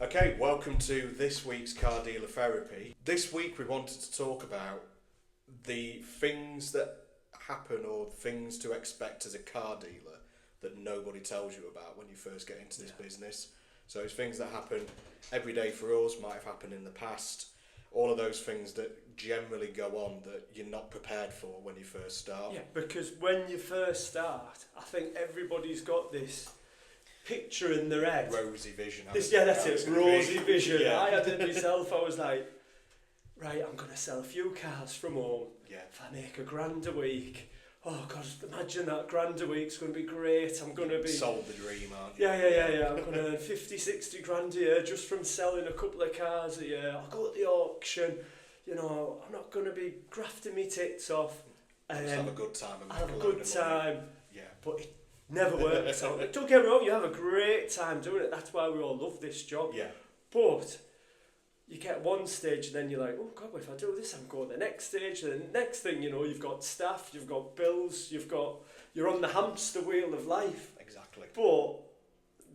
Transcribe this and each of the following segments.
Okay, welcome to this week's Car Dealer Therapy. This week we wanted to talk about the things that happen or things to expect as a car dealer that nobody tells you about when you first get into this business. So it's things that happen every day for us, might have happened in the past, all of those things that generally go on that you're not prepared for when you first start. Yeah, because when you first start, I think everybody's got this picture in their head. Rosy Vision. That's it, Rosy Vision. Yeah. I had it myself. I was like, right, I'm going to sell a few cars from home. Yeah. If I make £1,000 a week, oh God, imagine that £1,000 a week's going to be great. I'm going to be... Sold the dream, aren't you? Yeah. I'm going to earn 50, 60 grand a year just from selling a couple of cars a year. I'll go at the auction. You know, I'm not going to be grafting my tits off. Just have a good time. And have a good time. Yeah. But it never works out. Don't get me wrong, you have a great time doing it. That's why we all love this job. Yeah. But you get one stage and then you're like, oh God, well, if I do this, I'm going to the next stage. And the next thing you know, you've got staff, you've got bills, you're on the hamster wheel of life. Exactly. But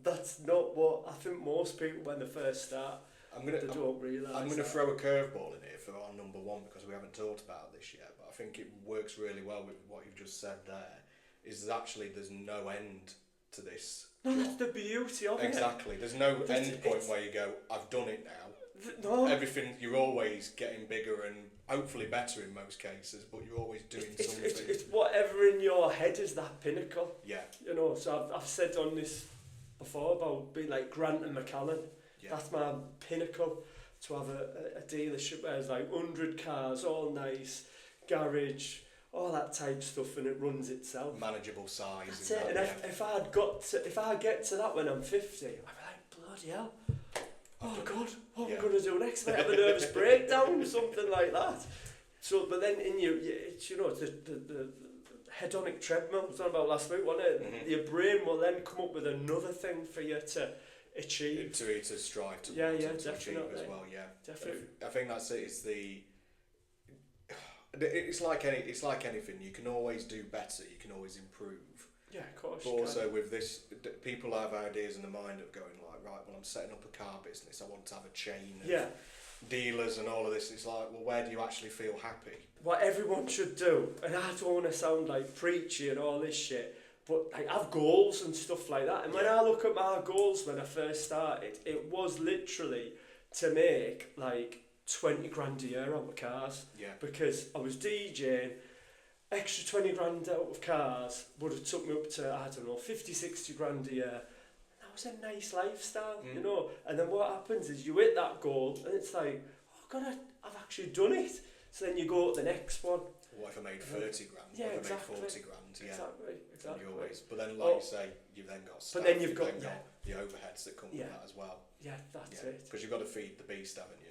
that's not what I think most people, when they first start, they don't realise. I'm going to throw a curveball in here for our number one because we haven't talked about this yet, but I think it works really well with what you've just said there, is there's no end to this. No, that's the beauty of it. Exactly. There's no end point where you go, I've done it now. No. Everything, you're always getting bigger and hopefully better in most cases, but you're always doing something. It's whatever in your head is that pinnacle. Yeah. You know, so I've said on this before about being like Grant and McAllen. Yeah. That's my pinnacle, to have a dealership where there's like 100 cars, all nice, garage, all that type of stuff, and it runs itself. Manageable size. That's it. And if I get to that when I'm 50, I'd be like, bloody hell. Oh God, what am I going to do next? I might have a nervous breakdown or something like that. So, but then in it's, you know, the hedonic treadmill I was on about last week, wasn't it? Mm-hmm. Your brain will then come up with another thing for you to achieve. To strive to, to achieve as well, yeah. Definitely. I think that's it. It's like anything. You can always do better. You can always improve. Yeah, of course. But also with this, people have ideas in the mind of going like, right, well, I'm setting up a car business. I want to have a chain of dealers and all of this. It's like, well, where do you actually feel happy? What everyone should do, and I don't want to sound like preachy and all this shit, but I have goals and stuff like that. And when I look at my goals when I first started, it was literally to make like 20 grand a year out of cars. Yeah. Because I was DJing, extra 20 grand out of cars would have took me up to, I don't know, 50, 60 grand a year. That was a nice lifestyle, you know. And then what happens is you hit that goal and it's like, oh God, I've actually done it. So then you go to the next one. What if I made 30 grand? Yeah, what if exactly. I made 40 grand? Yeah. Exactly. You always, but then, like you say, you've then got staff, but then you've got the overheads that come with that as well. Yeah, that's it. Because you've got to feed the beast, haven't you?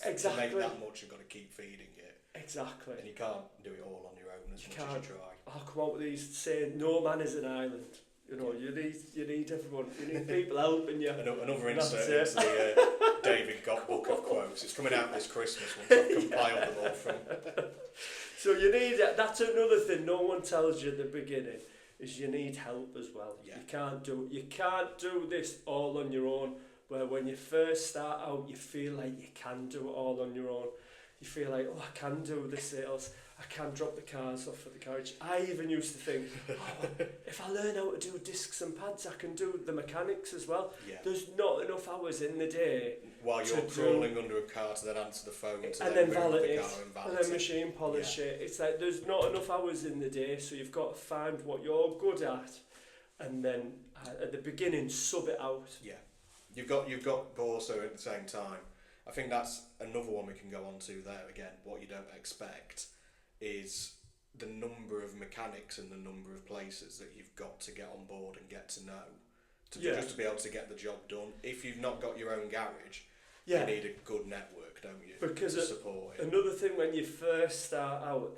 Exactly. To make that much, you've got to keep feeding it. Exactly. And you can't do it all on your own as much as you try. I'll come out with these saying, no man is an island. You know, you need everyone. You need people helping you. Another insert into the David Gott book of quotes. It's coming out this Christmas once I've compiled them all from. So you need, that's another thing no one tells you at the beginning, is you need help as well. Yeah. You can't do this all on your own, where when you first start out you feel like you can do it all on your own. You feel like, oh, I can do the sales, I can drop the cars off at the garage. I even used to think, if I learn how to do discs and pads, I can do the mechanics as well. Yeah. There's not enough hours in the day. While you're crawling under a car to then answer the phone, to and then valet it, and then machine polish it. It's like there's not enough hours in the day, so you've got to find what you're good at, and then at the beginning sub it out. Yeah, you've got, but also at the same time, I think that's another one we can go on to there again. What you don't expect is the number of mechanics and the number of places that you've got to get on board and get to know just to be able to get the job done. If you've not got your own garage, you need a good network, don't you? Because to support it. Another thing when you first start out,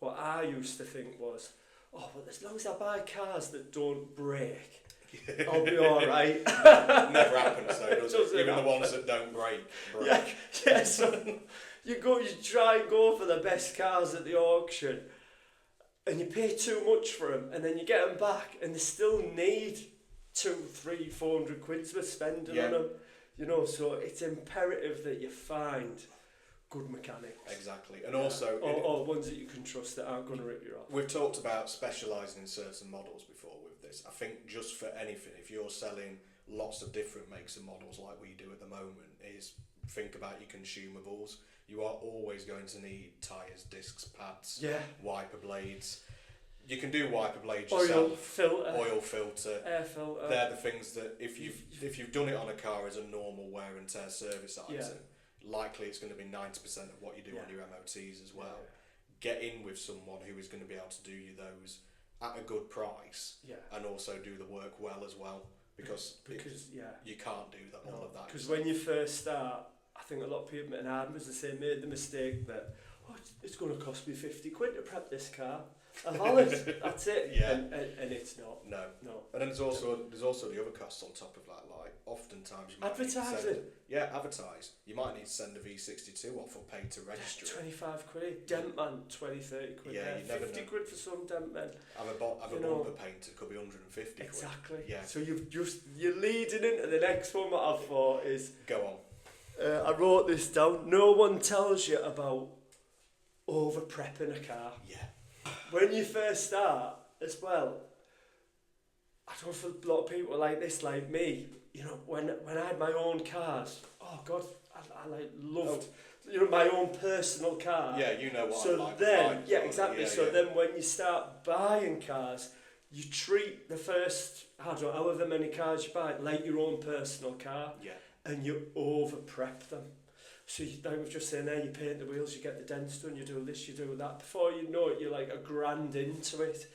what I used to think was, oh, well, as long as I buy cars that don't break, I'll be all right. Never happens though, does it? Even the ones that don't break. Yeah. So you try and go for the best cars at the auction, and you pay too much for them, and then you get them back, and they still need 200, 300, 400 quid's worth spending on them. You know, so it's imperative that you find good mechanics. Exactly. And also... Or ones that you can trust that aren't going to rip you off. We've talked about specialising in certain models before with this. I think just for anything, if you're selling lots of different makes and models like we do at the moment, is think about your consumables. You are always going to need tyres, discs, pads, wiper blades. You can do wiper blades yourself. Oil filter. Air filter. They're the things that if you've done it on a car as a normal wear and tear service item, likely it's going to be 90% of what you do on your MOTs as well. Get in with someone who is going to be able to do you those at a good price and also do the work well as well, because you can't do that all of that. Because when you first start, I think a lot of people, and Adam was the same, made the mistake that it's going to cost me 50 quid to prep this car. A valid, that's it. Yeah. And it's not. No. And then there's also the other costs on top of that. Like oftentimes you might advertising. Advertise. You might need to send a V62 off or pay to register. 25 quid. Dent man, 20, 30 quid. Yeah, you never 50 know. quid for some dent men. Have a bumper painted, could be 150 quid. Exactly. Yeah. So you're leading into the next one that I've thought is. Go on. I wrote this down. No one tells you about over prepping a car. Yeah. When you first start, as well, I don't feel a lot of people like this, like me. You know, when I had my own cars, oh God, I loved, my own personal car. Yeah, you know what so I like. Then, exactly. Then when you start buying cars, you treat the first, however many cars you buy, like your own personal car. Yeah. And you over prep them. So like we've just saying there, you paint the wheels, you get the dents done, you do this, you do that. Before you know it, you're like $1,000 into it,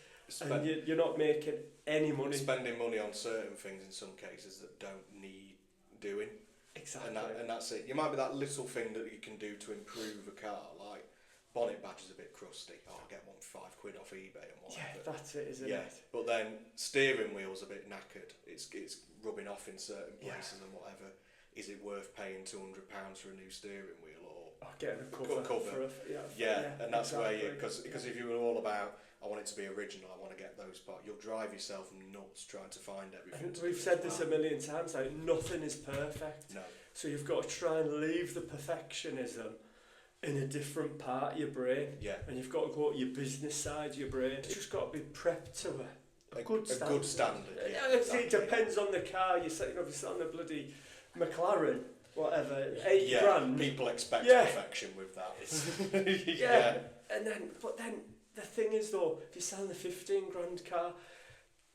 and you're not making any money. Spending money on certain things in some cases that don't need doing. Exactly. And that's it. You might be that little thing that you can do to improve a car, like bonnet badge is a bit crusty. Oh, I'll get one for £5 off eBay and whatever. Yeah, that's it, isn't it? Yeah, but then steering wheel's a bit knackered. It's rubbing off in certain places and whatever. Is it worth paying £200 for a new steering wheel or getting a cover? For and that's where because if you were all about I want it to be original, I want to get those parts, you'll drive yourself nuts trying to find everything. We've said this a million times, like nothing is perfect. No. So you've got to try and leave the perfectionism in a different part of your brain. Yeah. And you've got to go to your business side of your brain. It's just got to be prepped to a good standard. A good standard. It depends on the car. You're sitting obviously on the bloody McLaren, whatever, £8,000. People expect perfection with that. But then the thing is though, if you're selling a £15,000 car,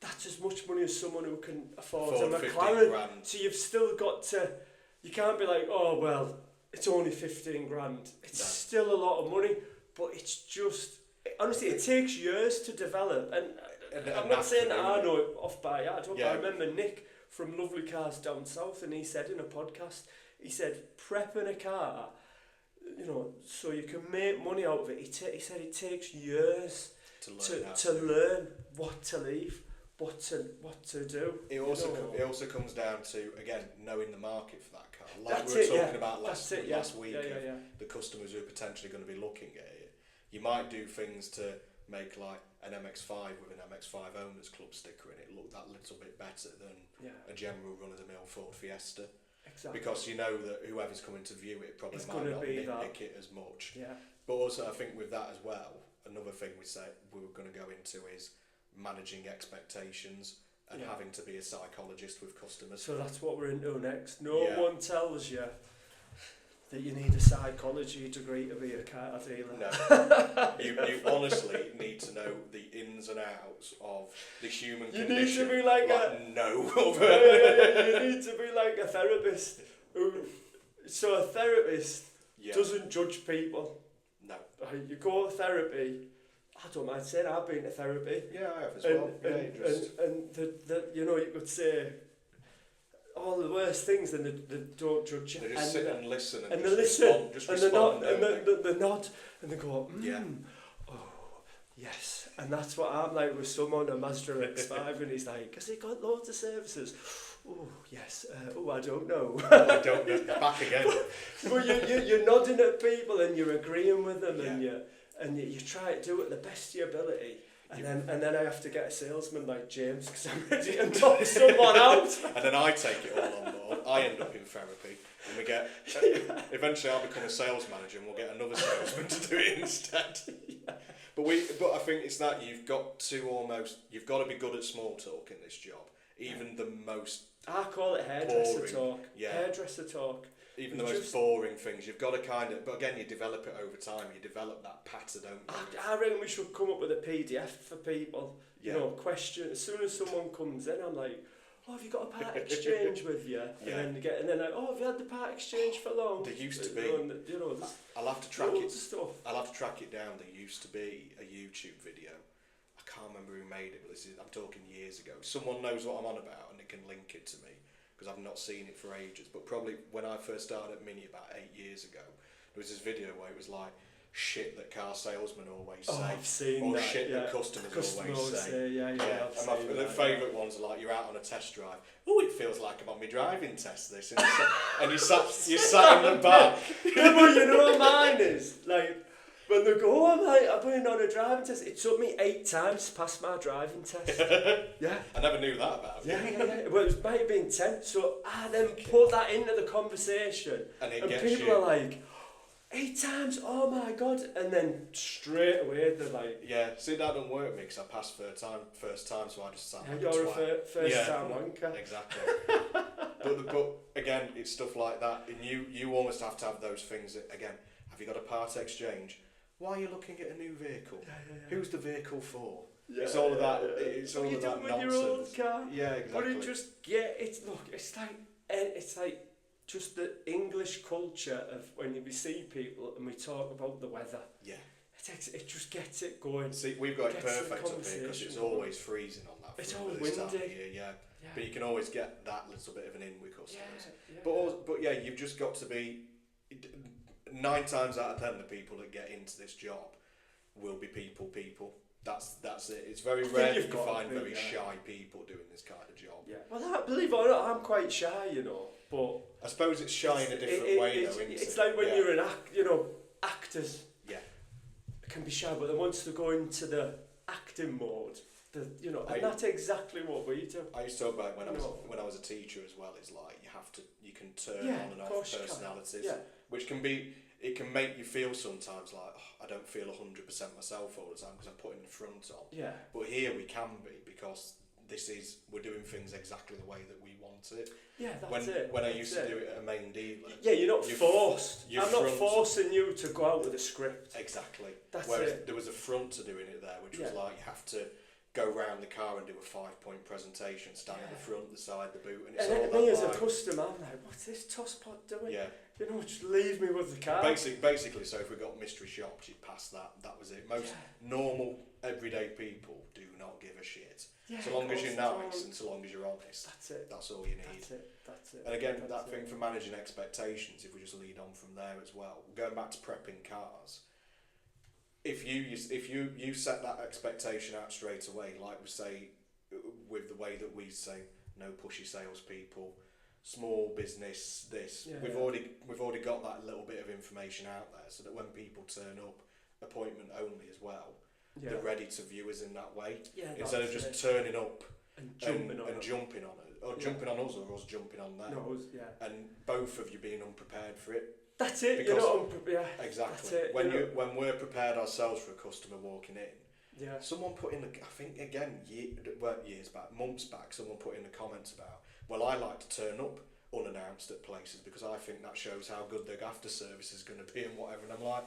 that's as much money as someone who can afford a McLaren. So you've still got to. You can't be like, oh well, it's only £15,000. It's still a lot of money, but it's just honestly, it takes years to develop. And I'm not saying that I know it off by heart. But I remember Nick from Lovely Cars Down South, and he said in a podcast, he said prepping a car, so you can make money out of it. He said it takes years to learn what to leave, what to do. It also comes down to again knowing the market for that car. Like That's we were it, talking about last week, the customers who are potentially going to be looking at it. You might do things to make like an MX-5 with an MX-5 Owners Club sticker in it look that little bit better than a general run-of-the-mill Ford Fiesta. Exactly. Because you know that whoever's coming to view it probably might not nitpick it as much. Yeah. But also I think with that as well, another thing we were going to go into is managing expectations and having to be a psychologist with customers. So that's what we're into next. No one tells you that you need a psychology degree to be a car dealer. No. you honestly need to know the ins and outs of the human condition. You need to be like you need to be like a therapist. So a therapist doesn't judge people. No. You go to therapy. I don't mind saying I've been to therapy. Yeah, I have as well. And you could say all the worst things, and they don't judge you. They just sit and listen and they listen, respond, and they nod, and they go, oh, yes. And that's what I'm like with someone, a Mazda X5, and he's like, has it got loads of services? Oh, yes. I don't know. I don't know. Back again. But you're nodding at people, and you're agreeing with them, and you try to do it the best of your ability. And then I have to get a salesman like James because I'm ready to knock someone out. And then I take it all on board. I end up in therapy, and we get eventually I'll become a sales manager, and we'll get another salesman to do it instead. But I think it's that you've got to be good at small talk in this job, even the most. I call it hairdresser boring, talk. Yeah. Hairdresser talk. Even the most boring things, you've got to kind of. But again, you develop it over time. You develop that pattern, don't you? I reckon we should come up with a PDF for people. Yeah. You know, question. As soon as someone comes in, I'm like, "Oh, have you got a part exchange with you?" Yeah. And then like, "Oh, have you had the part exchange for long?" There used to be. You know, I'll have to track it. Stuff. I'll have to track it down. There used to be a YouTube video. I can't remember who made it, but I'm talking years ago. Someone knows what I'm on about, and they can link it to me, because I've not seen it for ages. But probably when I first started at Mini about 8 years ago, there was this video where it was like shit that car salesmen always say, I've seen or that, shit that customers always say. Yeah. And my favourite ones are like, you're out on a test drive. Oh, it feels like I'm on my driving test. This and you sat in the back. Yeah, but you know what mine is like. When they go, I've been on a driving test. It took me 8 times to pass my driving test. Yeah. I never knew that about you. Yeah. Well, it might have been 10. So I then put that into the conversation. And people are like, 8 times? Oh my God. And then straight away they're like... Yeah, see, that don't work with me because I passed first time, so I just sat like you're a first-time wanker. Exactly. but again, it's stuff like that. And you almost have to have those things. Again, have you got a part exchange? Why are you looking at a new vehicle? Yeah. Who's the vehicle for? Yeah, it's all of that. It's all of that nonsense. Your old car? Yeah, exactly. But it's like just the English culture of when we see people and we talk about the weather. Yeah. It just gets it going. See, we've got it perfect up here because it's always freezing on that. It's always windy. Yeah. But you can always get that little bit of an in with customers. Yeah. But yeah, you've just got to be. 9 times out of 10, the people that get into this job will be people. That's it. It's very rare that you find very shy people doing this kind of job. Yeah. Well, believe it or not, I'm quite shy, you know. But I suppose it's shy in a different way, though. It's like when you're actors. Yeah. Can be shy, but then once they go into the acting mode, and that's exactly what we do. I used to talk about when I was a teacher as well. It's like you can turn on and off personalities, which can make you feel sometimes like I don't feel 100% myself all the time because I'm putting the front on. Yeah. But here we can be because we're doing things exactly the way that we want it. Yeah, that's it. When I used to do it at a main dealer. Yeah, you're not forced. I'm not forcing you to go out with a script. Exactly. Whereas there was a front to doing it there, which was like you have to go round the car and do a 5-point presentation, stand at the front, the side, the boot, and it's all that. Me as a customer, I'm like, what's this tosspot doing? Yeah. Just leave me with the car. Basically, so if we got mystery shops, you'd pass that. That was it. Most normal, everyday people do not give a shit. Yeah, so long as you're nice and so long as you're honest. That's it. That's all you need. That's it. And again, that thing for managing expectations, if we just lead on from there as well, going back to prepping cars, if you set that expectation out straight away, like we say, with the way that we say, no pushy salespeople, small business, we've already got that little bit of information out there, so that when people turn up, appointment only as well, they're ready to view us in that way, instead of just turning up and jumping on it, or jumping on us, or us jumping on them, and both of you being unprepared for it. That's it. You're not unprepared. Exactly. That's it, when we're prepared ourselves for a customer walking in, someone put in I think again years back, months back, someone put in the comments about, well, I like to turn up unannounced at places because I think that shows how good their after service is going to be and whatever. And I'm like,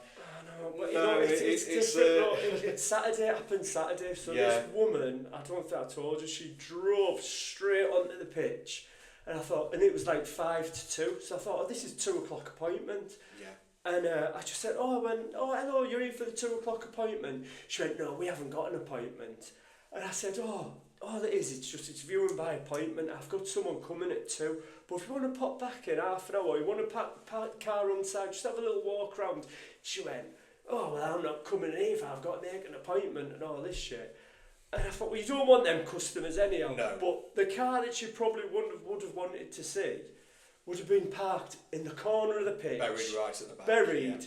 it's different. It's Saturday. It happened Saturday. So this woman, I don't think I told you, she drove straight onto the pitch. And I thought, and it was like 5 to 2, so I thought, this is 2 o'clock appointment. Yeah. And I just said, hello, you're in for the 2 o'clock appointment. She went, no, we haven't got an appointment. And I said, it's viewing by appointment. I've got someone coming at 2, but if you want to pop back in half an hour, you want to park the car on side, just have a little walk around. She went, I'm not coming in either, I've got to make an appointment and all this shit. And I thought, well, you don't want them customers anyhow. No. But the car that you probably would have wanted to see would have been parked in the corner of the pitch. Buried right at the back. Buried.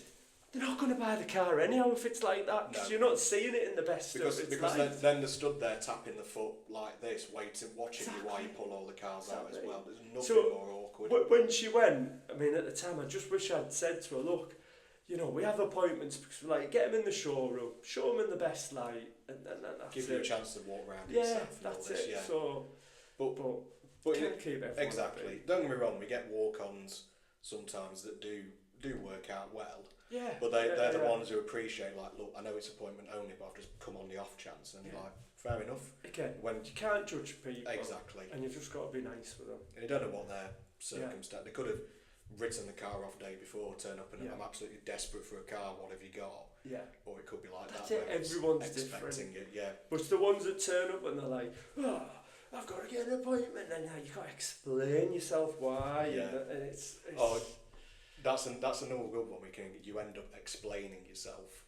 they're not going to buy the car anyhow if it's like that, because you're not seeing it in the best because of its because life. then they're stood there tapping the foot like this, waiting, watching you while you pull all the cars out as well. There's nothing more awkward. When she went, I mean, at the time, I just wish I'd said to her, look, you know, we have appointments because we like get them in the showroom, show them in the best light, and that's give you a chance to walk around yeah, yourself. That's and all this, it. Yeah. So, but can't keep everyone exactly. happy. Don't get me wrong. We get walk-ons sometimes that do work out well. Yeah. But they're the ones who appreciate, like, look, I know it's appointment only, but I've just come on the off chance, and like, fair enough. Again, when you can't judge people. Exactly. And you've just got to be nice with them. And you don't know what their circumstance. They could have written the car off the day before, turn up, and I'm absolutely desperate for a car. What have you got? Yeah. Or it could be like That's that. it. Everyone's expecting different. it. Yeah. But it's the ones that turn up and they're like, oh, I've got to get an appointment, and now you've got to explain yourself why. Yeah. And it's that's another good one. You end up explaining yourself.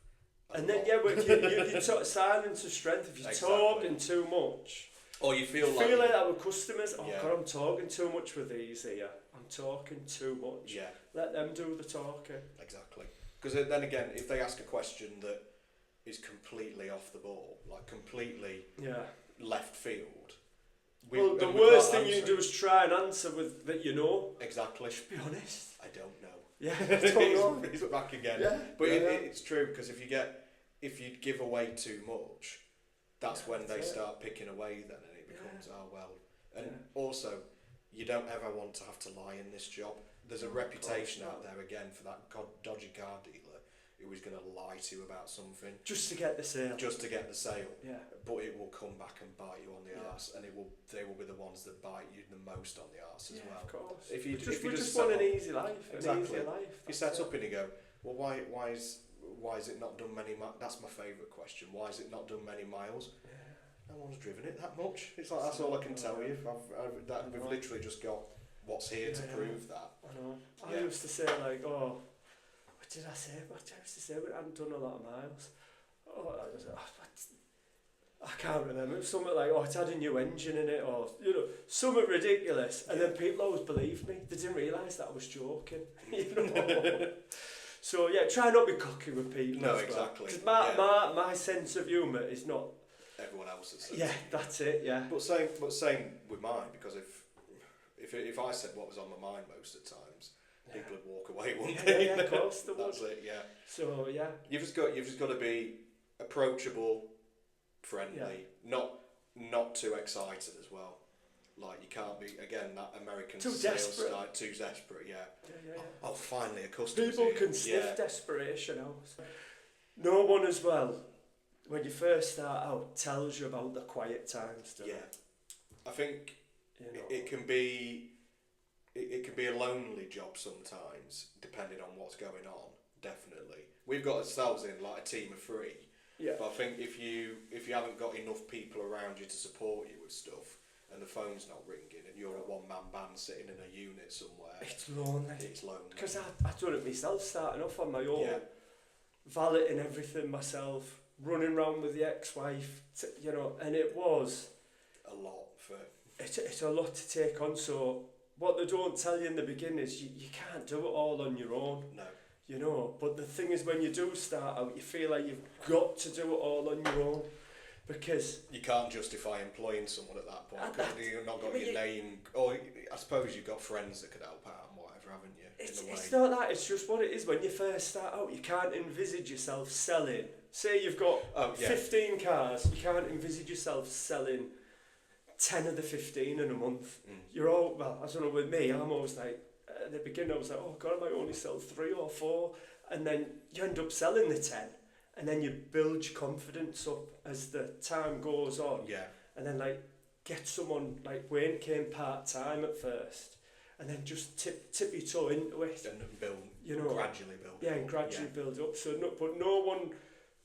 And then you talk silence is strength. If you're talking too much, or you feel like that with customers. Oh God, I'm talking too much with these here. I'm talking too much. Yeah. Let them do the talking. Exactly. Because then again, if they ask a question that is completely off the ball, like completely left field. Well, the worst thing you can do is try and answer with that you know. Exactly. Just be honest. I don't know. Yeah, I don't know. It's back again. Yeah, but it's true, because if you give away too much, that's when they start picking away then, and it becomes and also you don't ever want to have to lie in this job. There's a reputation out there again for that dodgy car dealer who is going to lie to you about something just to get the sale. Yeah. But it will come back and bite you on the arse, and they will be the ones that bite you the most on the arse as well. Of course. If you just want an easy life, an easier life. You set up and you go, well, why is it not done many miles? That's my favourite question. Why is it not done many miles? No one's driven it that much. It's like, that's all I can tell you. We've literally just got what's here to prove that. I know. I used to say like, oh, what did I say? What I used to say? We hadn't done a lot of miles. I can't remember. It was something like, oh, it's had a new engine in it, or something ridiculous. And then people always believed me. They didn't realise that I was joking. So try not to be cocky with people. No, exactly. Because my sense of humour is not everyone else's. Yeah, that's it. Yeah. But same with mine, because if I said what was on my mind most of the times, people would walk away, wouldn't they? Yeah, of course they would. That's it. Yeah. So you've just got to be approachable, friendly, not too excited as well. Like, you can't be, again, that American too sales desperate. style, too desperate. Yeah. Oh, finally a customer. People can sniff desperation out. No one as well, when you first start out, tells you about the quiet times. I think it can be a lonely job sometimes, depending on what's going on. Definitely, we've got ourselves in like a team of 3. Yeah. But I think if you haven't got enough people around you to support you with stuff, and the phone's not ringing, and you're a one-man band sitting in a unit somewhere, it's lonely. Because I've done it myself, starting off on my own, valeting everything myself, running around with the ex-wife, and it was a lot for. It's a lot to take on. So what they don't tell you in the beginning is you can't do it all on your own. No. But the thing is, when you do start out, you feel like you've got to do it all on your own, because you can't justify employing someone at that point, because you've not got your name. Or I suppose you've got friends that could help out and whatever, haven't you? It's not that. It's just what it is. When you first start out, you can't envisage yourself selling. Say you've got 15 cars, you can't envisage yourself selling 10 of the 15 in a month. You're all, well, I don't know, with me, I'm always like, at the beginning I was like, oh God, I might only sell 3 or 4, and then you end up selling the 10, and then you build your confidence up as the time goes on. And then like get someone like Wayne came part-time at first, and then just tip your toe into it and build, gradually build. And gradually build up. So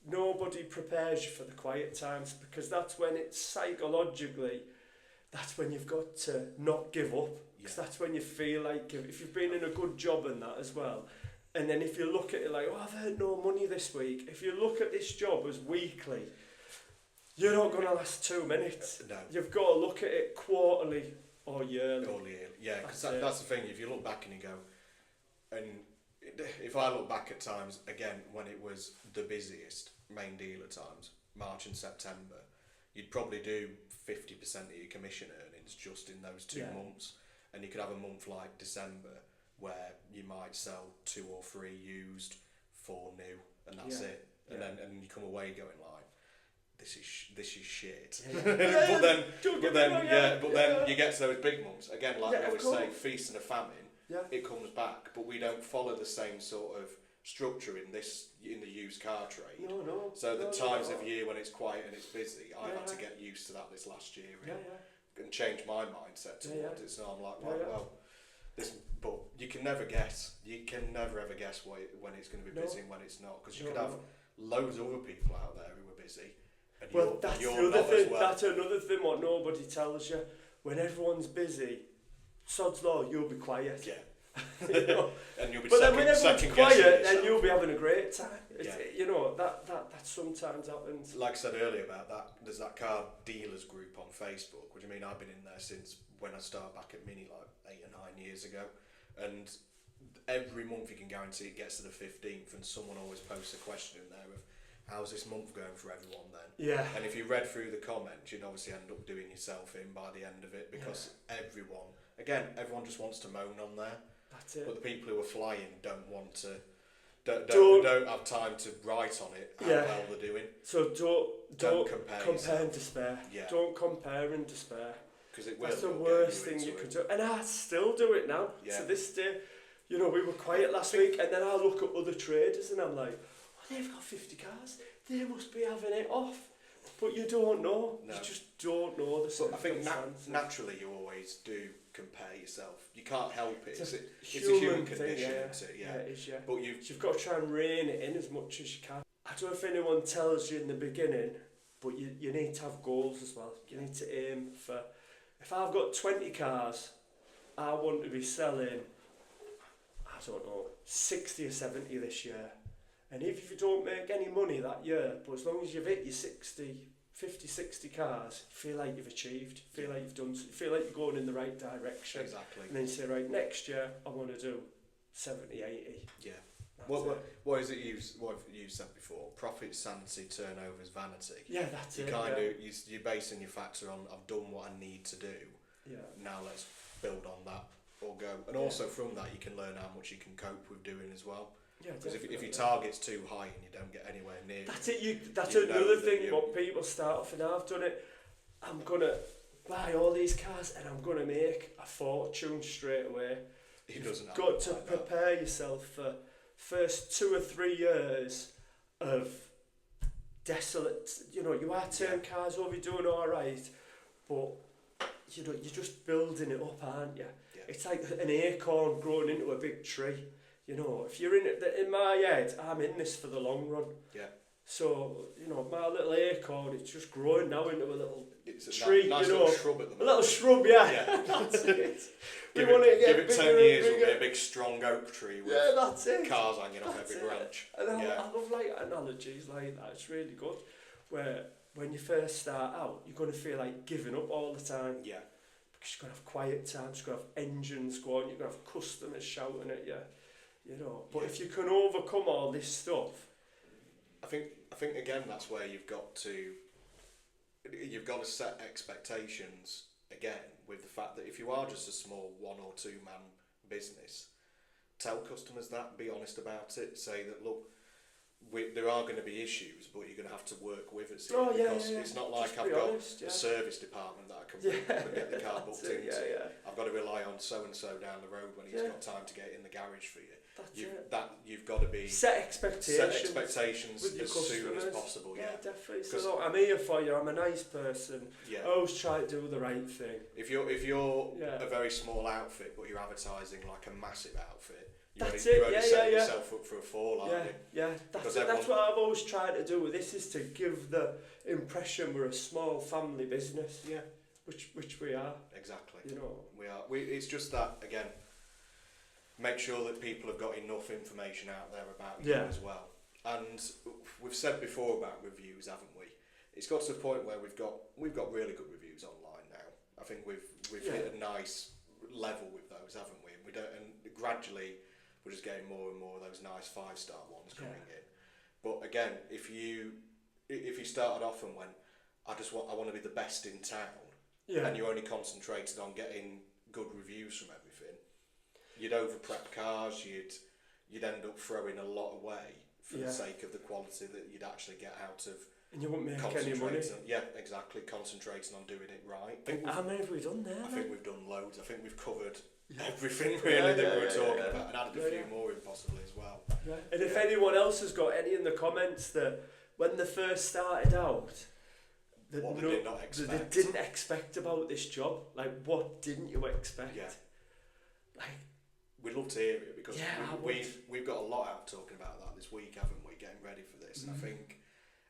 nobody prepares you for the quiet times, because that's when it's psychologically, that's when you've got to not give up, because that's when you feel like if you've been in a good job and that as well, and then if you look at it like, oh, I've earned no money this week, if you look at this job as weekly, you're not going to last 2 minutes. No. You've got to look at it quarterly or yearly. Yeah, because that's the thing. If you look back and you go, and if I look back at times, again, when it was the busiest main dealer times, March and September, you'd probably do 50% of your commission earnings just in those 2 months. And you could have a month like December where you might sell 2 or 3 used, 4 new, and that's it. And then you come away going like, this is shit. but then you get to those big months again, like I always say, feast and a famine. It comes back, but we don't follow the same sort of structure in the used car trade. So the times of year when it's quiet and it's busy, I've had to get used to that this last year and change my mindset towards it. So I'm like, well, this, but you can never guess. You can never ever guess when it's going to be busy and when it's not, because you could have loads of other people out there who are busy. And that's you're the other not thing. as well. That's another thing what nobody tells you. When everyone's busy, sod's law, you'll be quiet. You know? And you'll be but then when everyone's quiet, then you'll be having a great time. You know, that sometimes happens. Like I said earlier about that, there's that car dealers group on Facebook, which I mean, I've been in there since when I started back at Mini, like 8 or 9 years ago. And every month you can guarantee it gets to the 15th and someone always posts a question in there of, how's this month going for everyone then? And if you read through the comments, you'd obviously end up doing yourself in by the end of it, because everyone just wants to moan on there. That's it. But the people who are flying don't have time to write on it how well they're doing. So don't compare and despair. Don't compare and despair. Because that's the worst thing you can do. And I still do it now to this day. You know, we were quiet last week, and then I look at other traders and I'm like, they've got 50 cars. They must be having it off. But you don't know. No. You just don't know the circumstances. I think naturally you always do compare yourself. You can't help it. It's a human condition, isn't it? It is, But you've got to try and rein it in as much as you can. I don't know if anyone tells you in the beginning, but you need to have goals as well. You need to aim for... If I've got 20 cars, I want to be selling, I don't know, 60 or 70 this year. And if you don't make any money that year, but as long as you've hit your 50, 60 cars, you feel like you've achieved, you feel like you've done, you feel like you're going in the right direction. Exactly. And then you say, right, next year I want to do 70, 80. Yeah. What is it what have you said before? Profit, sanity, turnover's vanity. Yeah, that's it. You're basing your factor on, I've done what I need to do. Yeah. Now let's build on that or go. And also from that you can learn how much you can cope with doing as well. Yeah, because if your target's too high and you don't get anywhere near that's it. That's another thing. What people start off, and I've done it. I'm gonna buy all these cars and I'm gonna make a fortune straight away. You've got to prepare yourself for first 2 or 3 years of desolate. You know, you are turning cars over, you're doing all right, but you know you're just building it up, aren't you? Yeah. It's like an acorn growing into a big tree. You know, if you're in it, in my head, I'm in this for the long run. Yeah. So, you know, my little acorn, it's just growing now into a little tree, nice little shrub at the moment. A little shrub, yeah. That's it. Give it 10 years, it'll be a big strong oak tree with that's it. Cars hanging off every branch. And I love like analogies like that. It's really good. Where when you first start out, you're going to feel like giving up all the time. Yeah. Because you're going to have quiet times, you're going to have engines going, you're going to have customers shouting at you. You know, but if you can overcome all this stuff, I think again that's where you've got to set expectations again with the fact that if you are just a small 1 or 2 man business, tell customers that, be honest about it, say that look, there are going to be issues, but you're going to have to work with us because it's not like I've got a service department that I can ring and get the car booked into. I've got to rely on so and so down the road when he's got time to get in the garage for you. You've got to be set expectations as soon as possible. Yeah, definitely. So look, I'm here for you. I'm a nice person. I always try to do the right thing. If you're a very small outfit, but you're advertising like a massive outfit, you're only setting yourself up for a fall, aren't you? Yeah, that's what I've always tried to do with this, is to give the impression we're a small family business. Yeah, which we are. Exactly. You know, we are. It's just that again. Make sure that people have got enough information out there about you as well. And we've said before about reviews, haven't we? It's got to the point where we've got really good reviews online now. I think we've hit a nice level with those, haven't we? And gradually we're just getting more and more of those nice 5-star ones coming in. But again, if you started off and went, I want to be the best in town, and you only concentrated on getting good reviews from everything, you'd over prep cars, you'd end up throwing a lot away for the sake of the quality that you'd actually get out of. And you won't make any money. Exactly. Concentrating on doing it right. How many have we done there? I think we've done loads. I think we've covered everything really that we were talking about, and added a few more in possibly as well. Yeah. And if anyone else has got any in the comments that when they first started out, what they did not expect. They didn't expect about this job. Like, what didn't you expect? Yeah. Like, we'd love to hear it because we've got a lot out talking about that this week, haven't we? Getting ready for this, and I think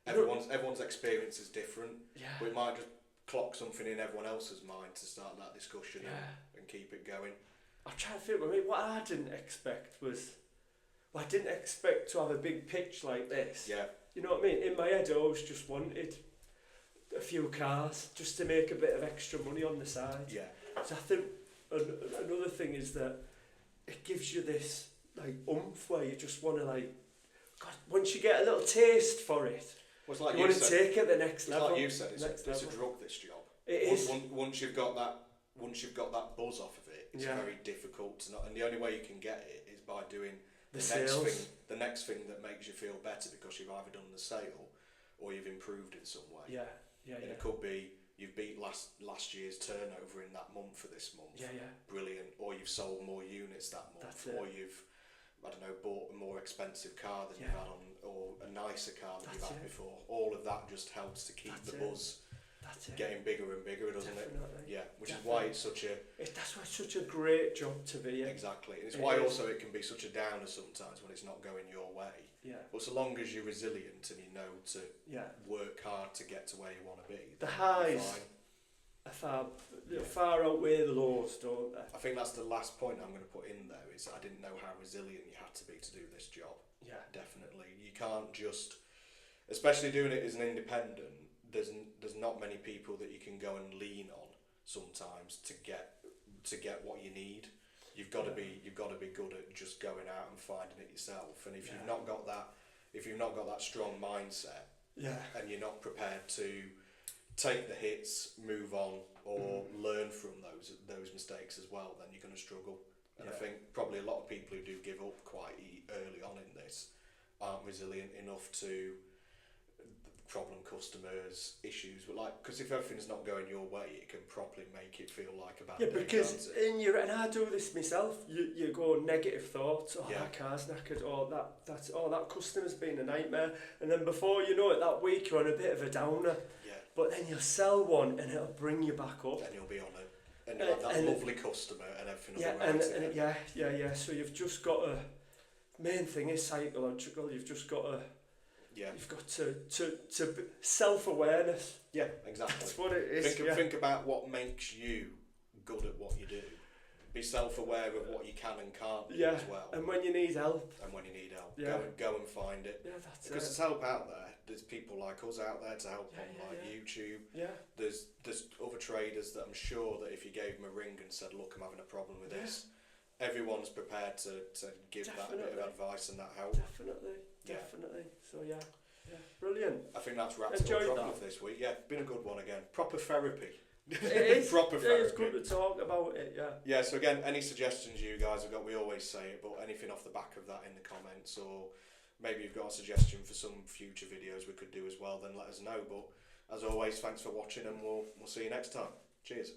everyone's experience is different. Yeah. We might just clock something in everyone else's mind to start that discussion and keep it going. I'm trying to think. I mean, what I didn't expect was, I didn't expect to have a big pitch like this. Yeah. You know what I mean? In my head, I always just wanted a few cars just to make a bit of extra money on the side. Yeah. So I think another thing is that it gives you this like oomph where you just want to God, once you get a little taste for it, well, like you want to take it the next level. Like you said, it's a drug, this job. It is. Once you've got that buzz off of it, it's very difficult to not. And the only way you can get it is by doing the next thing that makes you feel better, because you've either done the sale or you've improved in some way. And it could be you've beat last year's turnover in that month for this month. Brilliant. Or you've sold more units that month. Or you've, I don't know, bought a more expensive car than you've had on, or a nicer car than you've had before. All of that just helps to keep the buzz getting bigger and bigger, doesn't it? Yeah, which is why it's such a... That's why it's such a great job to be in. Exactly. And it's why also it can be such a downer sometimes when it's not going your way. But so long as you're resilient and you know to work hard to get to where you want to be, the highs are far outweigh the lows, don't they? I think that's the last point I'm going to put in there, is I didn't know how resilient you had to be to do this job. Definitely. You can't just, especially doing it as an independent, there's not many people that you can go and lean on sometimes to get what you need. You've got to be good at just going out and finding it yourself. And if you've not got that strong mindset, and you're not prepared to take the hits, move on, or learn from those mistakes as well, then you're going to struggle. And I think probably a lot of people who do give up quite early on in this aren't resilient enough to problem customers, issues, but because if everything's not going your way, it can properly make it feel like a bad day, because and I do this myself, you go negative thoughts, that car's knackered, that customer's been a nightmare, and then before you know it, that week you're on a bit of a downer, but then you'll sell one and it'll bring you back up, and you'll be on it, and you'll have that lovely customer and everything so you've just got to, main thing is psychological, you've just got to you've got to self-awareness. Yeah, exactly. That's what it is. Think about what makes you good at what you do. Be self-aware of what you can and can't do as well. And when you need help. Go and find it. Yeah, that's because there's help out there. There's people like us out there to help on YouTube. Yeah. There's other traders that I'm sure that if you gave them a ring and said, look, I'm having a problem with this, everyone's prepared to give that bit of advice and that help. Definitely. So brilliant. I think that's wrapped up properly for this week. Yeah, been a good one again. Proper therapy. It is. Proper therapy. It's good to talk about it. Yeah. So again, any suggestions you guys have got, we always say it, but anything off the back of that in the comments, or maybe you've got a suggestion for some future videos we could do as well, then let us know. But as always, thanks for watching, and we'll see you next time. Cheers.